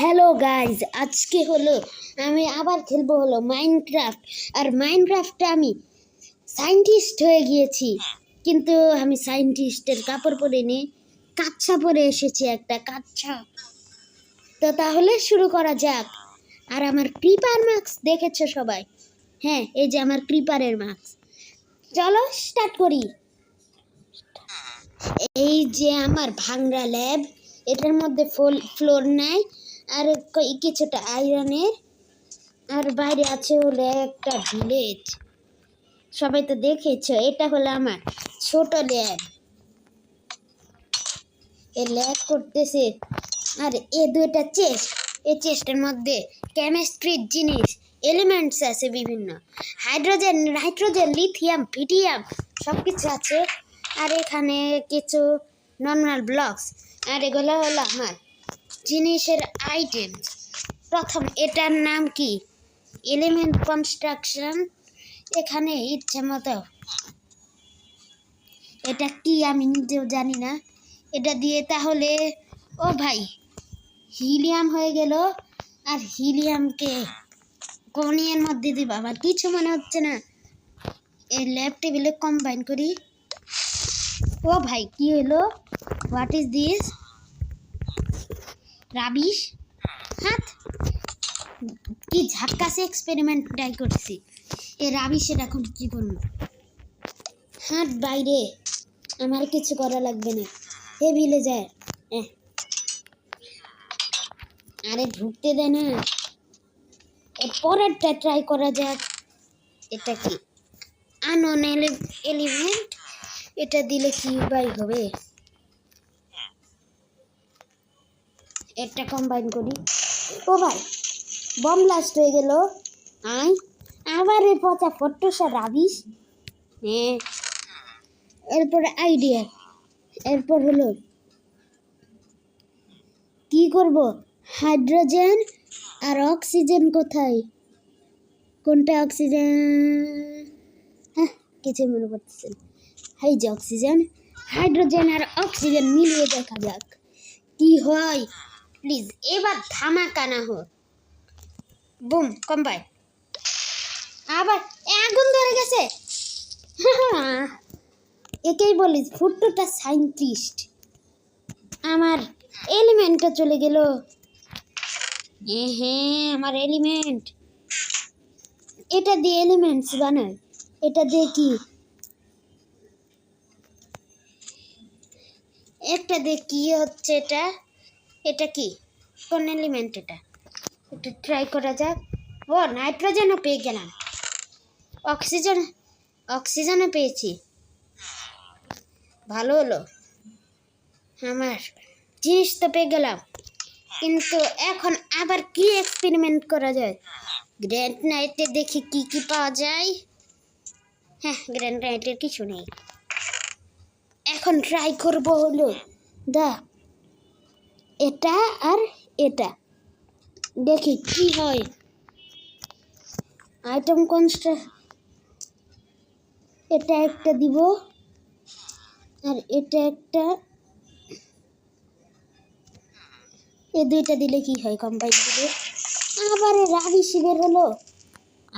Hello guys, আজকে আমি আবার খেলবো মাইনক্রাফট। আর মাইনক্রাফটে আমি সায়েন্টিস্ট হয়ে গিয়েছি, কিন্তু আমি সায়েন্টিস্টের কাপড় পরে নিয়ে কাচ্চা পরে এসেছি, একটা কাচ্চা। তো তাহলে শুরু করা যাক। আর আমার ক্রিপার মাস্ক দেখেছো সবাই? হ্যাঁ, এই যে আমার ক্রিপারের মাস্ক। চলো স্টার্ট করি। এই যে আমার ভাঙড়া ল্যাব, এটার মধ্যে ফ্লোর নাই, আর কিছুটা আয়রনের, আর বাইরে আছে একটা ভিলেজ। সবাই তো দেখেছো, এটা আমার ছোট ল্যাব। এ ল্যাব করতেছে। আর দুইটা চেস্ট, এই চেস্টের মধ্যে কেমিস্ট্রির জিনিস, এলিমেন্টস আছে বিভিন্ন, হাইড্রোজেন, নাইট্রোজেন, লিথিয়াম, ভিটিয়াম সব কিছু আছে। আর এখানে কিছু নর্মাল ব্লকস, আর এগুলো আমার জিনিসের আইটেমস। প্রথম এটার নাম কি? Element construction. এখানে ইচ্ছে মতো, এটা কি আমি নিজেও জানি না। এটা দিয়ে তাহলে ও ভাই হিলিয়াম হয়ে গেল। আর হিলিয়ামকে কোনিয়ার মধ্যে দিব, আমার কিছু মনে হচ্ছে না। এই ল্যাব টেবিলে কম্বাইন করি। ও ভাই কি হলো? What is this? রাবিশ হাত, কি ঝাক্কাসে এক্সপেরিমেন্ট ট্রাই করছি। এ রাবিশের এখন কি করবো? হাত বাইরে, আমার কিছু করা লাগবে না। হে ভিলে যায়, আরে ঢুকতে দেয় না। এর পরেরটা ট্রাই করা যাক। এটা কি? Unknown element. এটা দিলে কি বাই হবে? এটা কম্বাইন করি। ও ভাই, বম ব্লাস্ট হয়ে গেল। আবার এই পচা ফটোসা রাবিশ। হ্যাঁ, এরপরে আইডিয়া। এরপর কি করব? হাইড্রোজেন আর অক্সিজেন কোথায়? কোনটা অক্সিজেন? হ্যাঁ, কিছু মনে করতেছেন। এই যে অক্সিজেন, হাইড্রোজেন আর অক্সিজেন মিলিয়ে দেখা যাক কি হয়। প্লিজ এবার ধামাকা না হোক। Broom, combine. আবার আগুন ধরে গেছে। একেই বলি ফুটটা সায়েন্টিস্ট। আমার এলিমেন্টটা চলে গেল। হ্যাঁ, আমার এলিমেন্ট। এটা দিয়ে এলিমেন্টস বানায়। এটা দিয়ে কি? একটা দিয়ে কি হচ্ছে এটা? এটা কি? কোন এলিমেন্ট এটা? এটা ট্রাই করা যাক। ও, নাইট্রোজেনও পেয়ে গেলাম। অক্সিজেনও পেয়েছি। ভালো হলো, আমার জিনিস তো পেয়ে গেলাম। কিন্তু এখন আবার কি এক্সপেরিমেন্ট করা যায়? গ্র্যান্ড নাইটে দেখি কি কি পাওয়া যায়। হ্যাঁ, গ্র্যান্ড নাইটের কিছু নেই। এখন ট্রাই করবো এটা আর এটা, দেখি কি হয়। আইটেম এটা একটা দিব, আর এটা একটা। এই দুইটা দিলে কি হয়? কম্বাইন দিলে আবার রাবিশ বের হলো।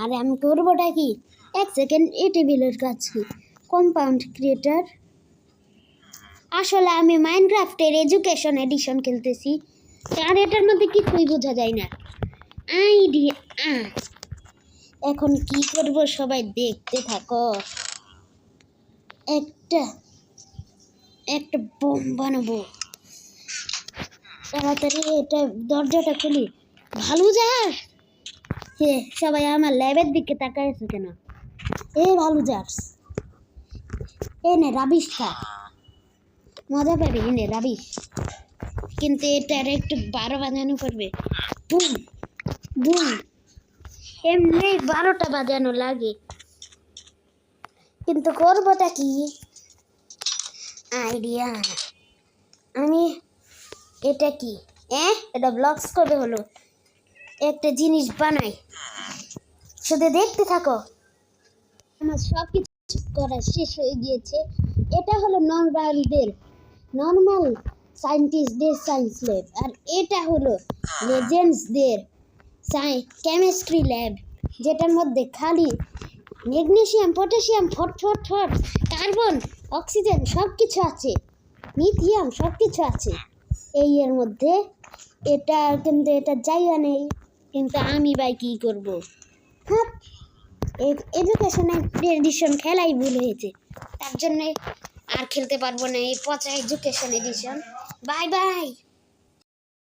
আরে আমি করবোটা কি? এক সেকেন্ড, এ টেবিলের কাজ কি? Compound creator. আসলে আমি মাইনক্রাফটের এডুকেশন এডিশন খেলতেছি, আর এটার মধ্যে কিছুই বোঝা যায় না। আইডিয়া। এখন কি করব সবাই দেখতে থাকো। একটা বোম বানাবো। তাড়াতাড়ি এটা দরজাটা খুলি। ভালো যাস। হে, সবাই আমার ল্যাবের দিকে তাকায় আছে কেন? ভালো যাস। নে রাবিশ খা, মজা পাবে। নে রাবিশ, কিন্তু এটার একটু 12 বাজানো করবে। বুম বুম, এমনি 12টা বাজানো লাগে, কিন্তু করবোটা কি? আইডিয়া। আমি এটা কি? এটা ব্লকস করবে হলো। একটা জিনিস বানাই, শুধু দেখতে থাকো। আমার সব কিছু করা শেষ হয়ে গিয়েছে। এটা হলো নর্মাল সায়েন্টিস্টদের সায়েন্স ল্যাব, আর এটা হলো লেজেন্ডসদের কেমিস্ট্রি ল্যাব, যেটার মধ্যে খালি ম্যাগনেসিয়াম, পটাশিয়াম, ফট, কার্বন, অক্সিজেন সব কিছু আছে, লিথিয়াম সব কিছু আছে এই এর মধ্যে। এটা কিন্তু এটা জায়গা নেই, কিন্তু আমি ভাই কী করবো? হ্যাঁ, এডুকেশনের এডিশন খেলাই ভুল হয়েছে, তার জন্যে আর খেলতে পারবো না এই পচা এডুকেশন এডিশন। Bye bye.